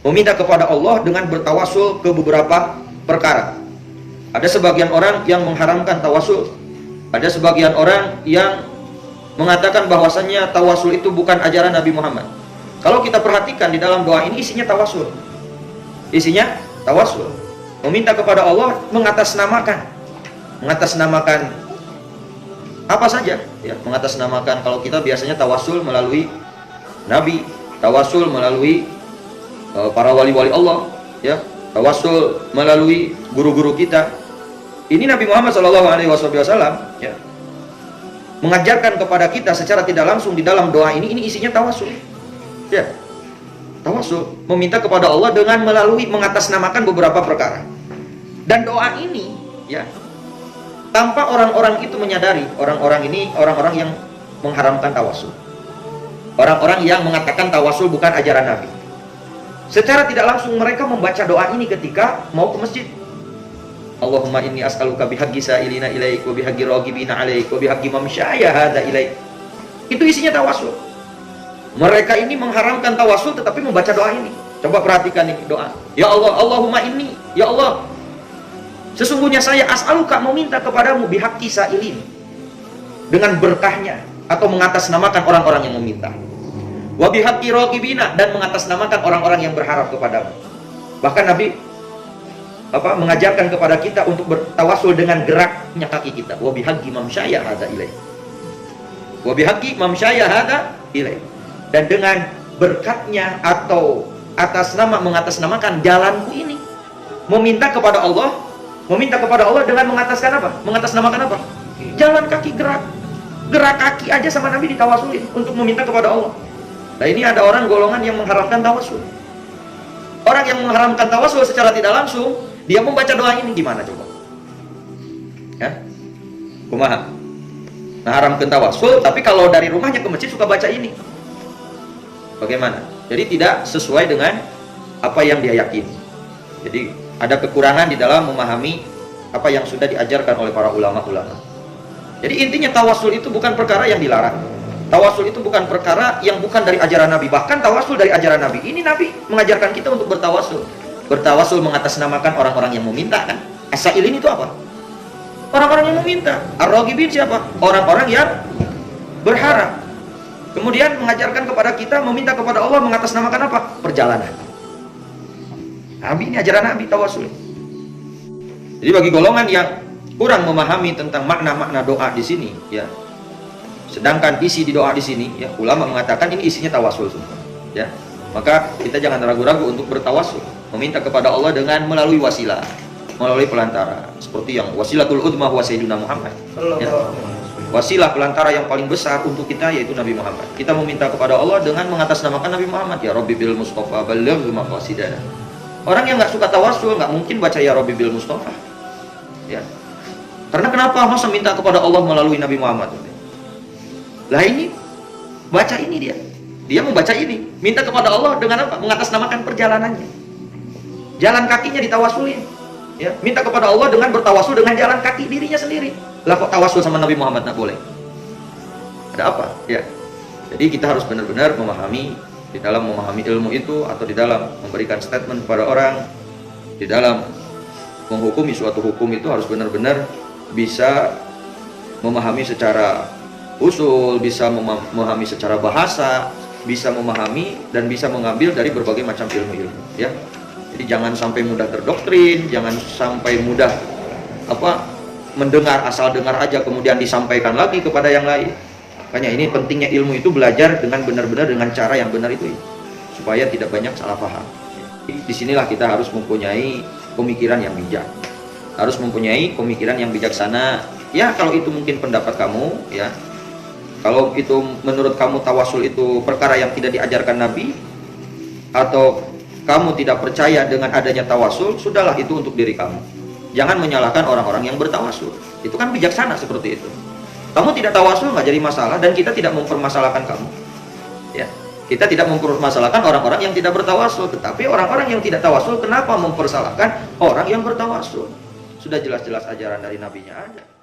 Meminta kepada Allah dengan bertawasul ke beberapa perkara. Ada sebagian orang yang mengharamkan tawasul. Ada sebagian orang yang mengatakan bahwasannya tawasul itu bukan ajaran Nabi Muhammad. Kalau kita perhatikan di dalam doa ini isinya tawasul. Isinya tawasul. Meminta kepada Allah mengatasnamakan apa saja ya, mengatasnamakan. Kalau kita biasanya tawasul melalui Nabi, tawasul melalui para wali-wali Allah, ya, tawasul melalui guru-guru kita. Ini Nabi Muhammad SAW ya, mengajarkan kepada kita secara tidak langsung di dalam doa ini isinya tawasul. Ya, tawasul, meminta kepada Allah dengan melalui mengatasnamakan beberapa perkara. Dan doa ini, ya, tanpa orang-orang itu menyadari, orang-orang ini orang-orang yang mengharamkan tawasul, orang-orang yang mengatakan tawasul bukan ajaran Nabi. Secara tidak langsung mereka membaca doa ini ketika mau ke masjid. Allahumma inni as'aluka bihaqqi sa'ilina ilaik wa bihaqqi raghibina alaik wa bihaqqi mamsyaya hadza ilaik. Itu isinya tawasul. Mereka ini mengharamkan tawasul tetapi membaca doa ini. Coba perhatikan ini doa. Ya Allah, Allahumma inni, ya Allah, sesungguhnya saya as'aluka meminta kepadamu bihaqqi sa'ilin, dengan berkahnya atau mengatasnamakan orang-orang yang meminta. Wa bihaqqi raqibina, dan mengatasnamakan orang-orang yang berharap kepadamu. Bahkan Nabi mengajarkan kepada kita untuk bertawasul dengan geraknya kaki kita. Wa bihaqqi mamsyaya hadza ilaik. Wa bihaqqi mamsyaya hadza ilaik. Dan dengan berkatnya atau atas nama mengatasnamakan jalanku ini. Meminta kepada Allah dengan mengataskan apa? Mengatasnamakan apa? Jalan kaki, gerak kaki aja sama Nabi ditawasulin untuk meminta kepada Allah. Nah, ini ada orang golongan yang mengharamkan tawasul. Orang yang mengharamkan tawasul secara tidak langsung, dia membaca doa ini gimana coba? Ya? Kumaha? Mengharamkan tawasul, tapi kalau dari rumahnya ke masjid suka baca ini. Bagaimana? Jadi tidak sesuai dengan apa yang dia yakini. Jadi ada kekurangan di dalam memahami apa yang sudah diajarkan oleh para ulama-ulama. Jadi intinya tawasul itu bukan perkara yang dilarang. Tawasul itu bukan perkara yang bukan dari ajaran Nabi. Bahkan tawasul dari ajaran Nabi. Ini Nabi mengajarkan kita untuk bertawasul. Bertawasul mengatasnamakan orang-orang yang meminta, kan? As-sa'ilin itu apa? Orang-orang yang meminta. Ar-raghibin siapa? Orang-orang yang berharap. Kemudian mengajarkan kepada kita meminta kepada Allah mengatasnamakan apa? Perjalanan. Nabi, ini ajaran Nabi tawasul. Jadi bagi golongan yang kurang memahami tentang makna-makna doa di sini, ya, sedangkan isi di doa di sini, ya, ulama mengatakan ini isinya tawasul semua, ya, maka kita jangan ragu-ragu untuk bertawasul, meminta kepada Allah dengan melalui wasilah, melalui pelantara, seperti yang wasilatul udmah wa sayyiduna Muhammad, ya. Wasilah pelantara yang paling besar untuk kita yaitu Nabi Muhammad. Kita meminta kepada Allah dengan mengatasnamakan Nabi Muhammad, ya Rabbi bil Mustafa balligh maqasidana. Orang yang nggak suka tawasul nggak mungkin baca ya Rabbi bil Mustafa, ya, karena kenapa masa minta kepada Allah melalui Nabi Muhammad? Lah ini baca ini dia membaca ini, minta kepada Allah dengan apa? Mengatasnamakan perjalanannya, jalan kakinya ditawasulin, ya, minta kepada Allah dengan bertawasul dengan jalan kaki dirinya sendiri. Lah kok tawasul sama Nabi Muhammad nggak boleh? Ada apa? Ya, jadi kita harus benar-benar memahami, di dalam memahami ilmu itu atau di dalam memberikan statement kepada orang, di dalam menghukumi suatu hukum itu harus benar-benar bisa memahami secara usul, bisa memahami secara bahasa, bisa memahami dan bisa mengambil dari berbagai macam ilmu-ilmu, ya. Jadi jangan sampai mudah terdoktrin, jangan sampai mudah mendengar, asal dengar aja kemudian disampaikan lagi kepada yang lain. Makanya ini pentingnya ilmu itu belajar dengan benar-benar dengan cara yang benar itu, supaya tidak banyak salah paham. Disinilah kita harus mempunyai pemikiran yang bijak, harus mempunyai pemikiran yang bijaksana. Ya, kalau itu mungkin pendapat kamu, ya, kalau itu menurut kamu tawasul itu perkara yang tidak diajarkan Nabi, atau kamu tidak percaya dengan adanya tawasul, sudahlah itu untuk diri kamu. Jangan menyalahkan orang-orang yang bertawasul. Itu kan bijaksana seperti itu. Kamu tidak tawasul nggak jadi masalah dan kita tidak mempermasalahkan kamu. Ya. Kita tidak mempermasalahkan orang-orang yang tidak bertawasul, tetapi orang-orang yang tidak tawasul kenapa mempersalahkan orang yang bertawasul? Sudah jelas-jelas ajaran dari nabinya ada.